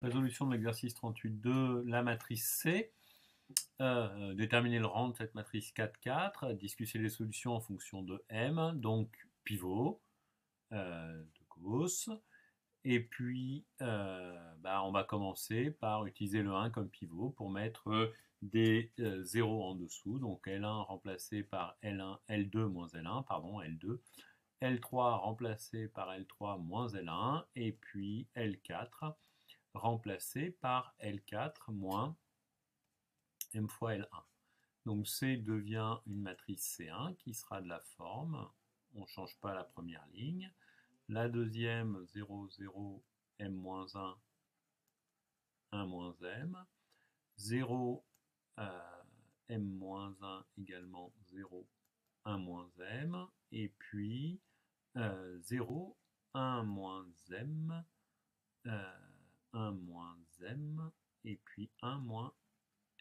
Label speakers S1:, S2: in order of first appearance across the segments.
S1: Résolution de l'exercice 38.2, la matrice C. Déterminer le rang de cette matrice 4, 4. Discuter les solutions en fonction de M, donc pivot de Gauss. Et puis, on va commencer par utiliser le 1 comme pivot pour mettre des zéros en dessous. Donc L1 remplacé par L1, L2 moins L1, pardon, L2. L3 remplacé par L3 moins L1. Et puis L4 remplacé par L4 moins M fois L1. Donc C devient une matrice C1 qui sera de la forme, on ne change pas la première ligne. La deuxième, 0, 0, M-1, 1 moins M. 0, M-1 également 0, 1 moins M. Et puis 0, 1 moins M, 1 moins M, et puis 1 moins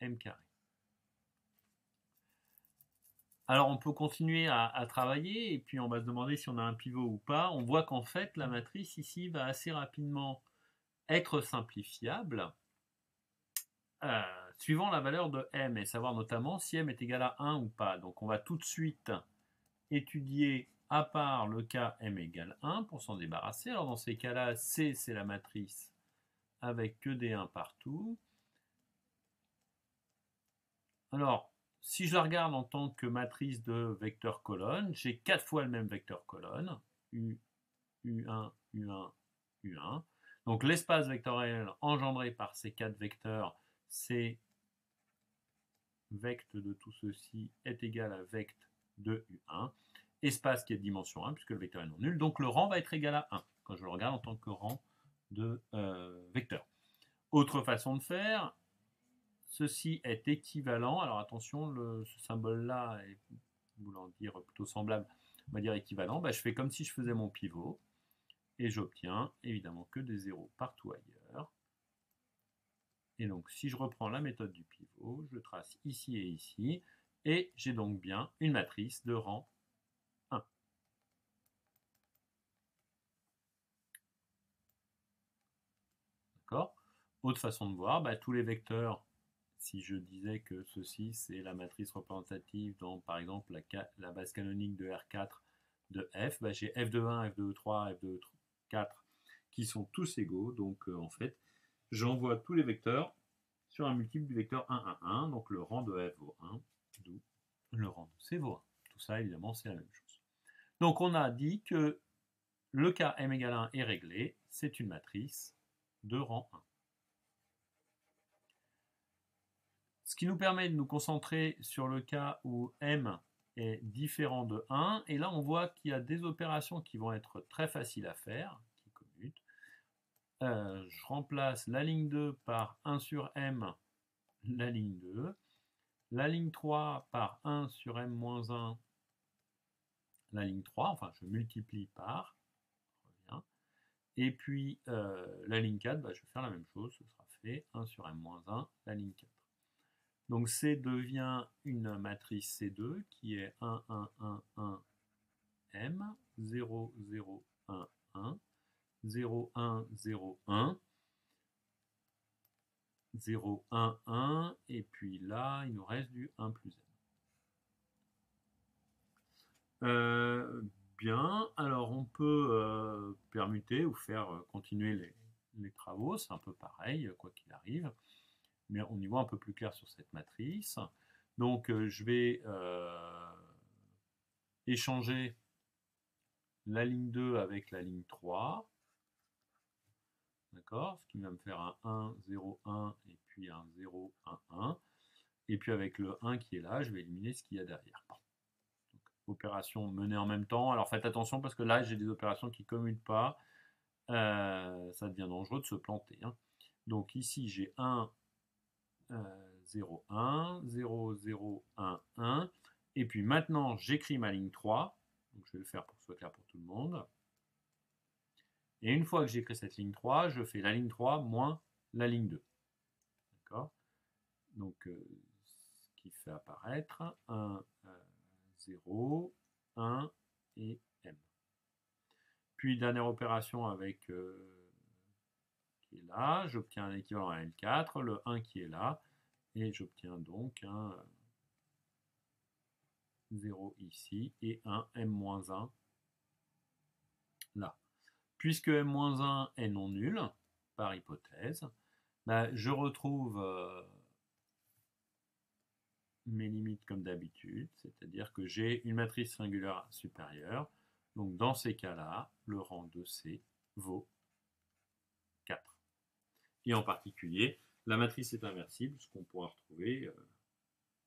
S1: M carré. Alors on peut continuer à travailler et puis on va se demander si on a un pivot ou pas. On voit qu'en fait la matrice ici va assez rapidement être simplifiable suivant la valeur de M et savoir notamment si M est égal à 1 ou pas. Donc on va tout de suite étudier à part le cas M égale 1 pour s'en débarrasser. Alors dans ces cas-là, C c'est la matrice avec que des 1 partout. Alors, si je la regarde en tant que matrice de vecteur colonne, j'ai 4 fois le même vecteur colonne, U, U1, U1, U1. Donc l'espace vectoriel engendré par ces 4 vecteurs, c'est vect de tout ceci est égal à vect de U1. Espace qui est de dimension 1, puisque le vecteur est non nul. Donc le rang va être égal à 1, quand je le regarde en tant que rang de vecteur. Autre façon de faire, ceci est équivalent. Alors attention, ce symbole-là est voulant dire plutôt semblable, on va dire équivalent. Je fais comme si je faisais mon pivot et j'obtiens évidemment que des zéros partout ailleurs. Et donc si je reprends la méthode du pivot, je trace ici et j'ai donc bien une matrice de rang 1. D'accord? Autre façon de voir, tous les vecteurs, si je disais que ceci c'est la matrice représentative dans par exemple la base canonique de R4 de F, j'ai F de 1, F de 3, F de 4 qui sont tous égaux, donc en fait j'envoie tous les vecteurs sur un multiple du vecteur 1, 1, 1, donc le rang de F vaut 1, d'où le rang de C vaut 1. Tout ça évidemment c'est la même chose. Donc on a dit que le cas M égale 1 est réglé, c'est une matrice de rang 1. Ce qui nous permet de nous concentrer sur le cas où M est différent de 1. Et là, on voit qu'il y a des opérations qui vont être très faciles à faire, qui commutent. Je remplace la ligne 2 par 1 sur M, la ligne 2. La ligne 3 par 1 sur M-1, la ligne 3. Enfin, je multiplie par. Et puis, la ligne 4, je vais faire la même chose. Ce sera fait 1 sur M-1, la ligne 4. Donc C devient une matrice C2 qui est 1, 1, 1, 1, M, 0, 0, 1, 1, 0, 1, 0, 1, 0, 1, 1, et puis là, il nous reste du 1 plus M. Bien, alors on peut permuter ou faire continuer les travaux, c'est un peu pareil, quoi qu'il arrive. Mais on y voit un peu plus clair sur cette matrice. Donc je vais échanger la ligne 2 avec la ligne 3. D'accord? Ce qui va me faire un 1, 0, 1 et puis un 0, 1, 1. Et puis avec le 1 qui est là, je vais éliminer ce qu'il y a derrière. Bon. Donc, opération menée en même temps. Alors faites attention parce que là, j'ai des opérations qui ne commutent pas. Ça devient dangereux de se planter. Hein. Donc ici, j'ai 1, 0, 1, 0, 0, 1, 1. Et puis maintenant, j'écris ma ligne 3. Donc je vais le faire pour que ce soit clair pour tout le monde. Et une fois que j'écris cette ligne 3, je fais la ligne 3 moins la ligne 2. D'accord? Donc, ce qui fait apparaître 1, 0, 1 et M. Puis, dernière opération avec qui est là, j'obtiens un équivalent à L4, le 1 qui est là, et j'obtiens donc un 0 ici et un M-1 là. Puisque M-1 est non nul, par hypothèse, ben, je retrouve mes limites comme d'habitude, c'est-à-dire que j'ai une matrice singulaire supérieure. Donc dans ces cas-là, le rang de C vaut 4. Et en particulier, la matrice est inversible, ce qu'on pourra retrouver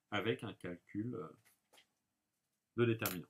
S1: avec un calcul de déterminant.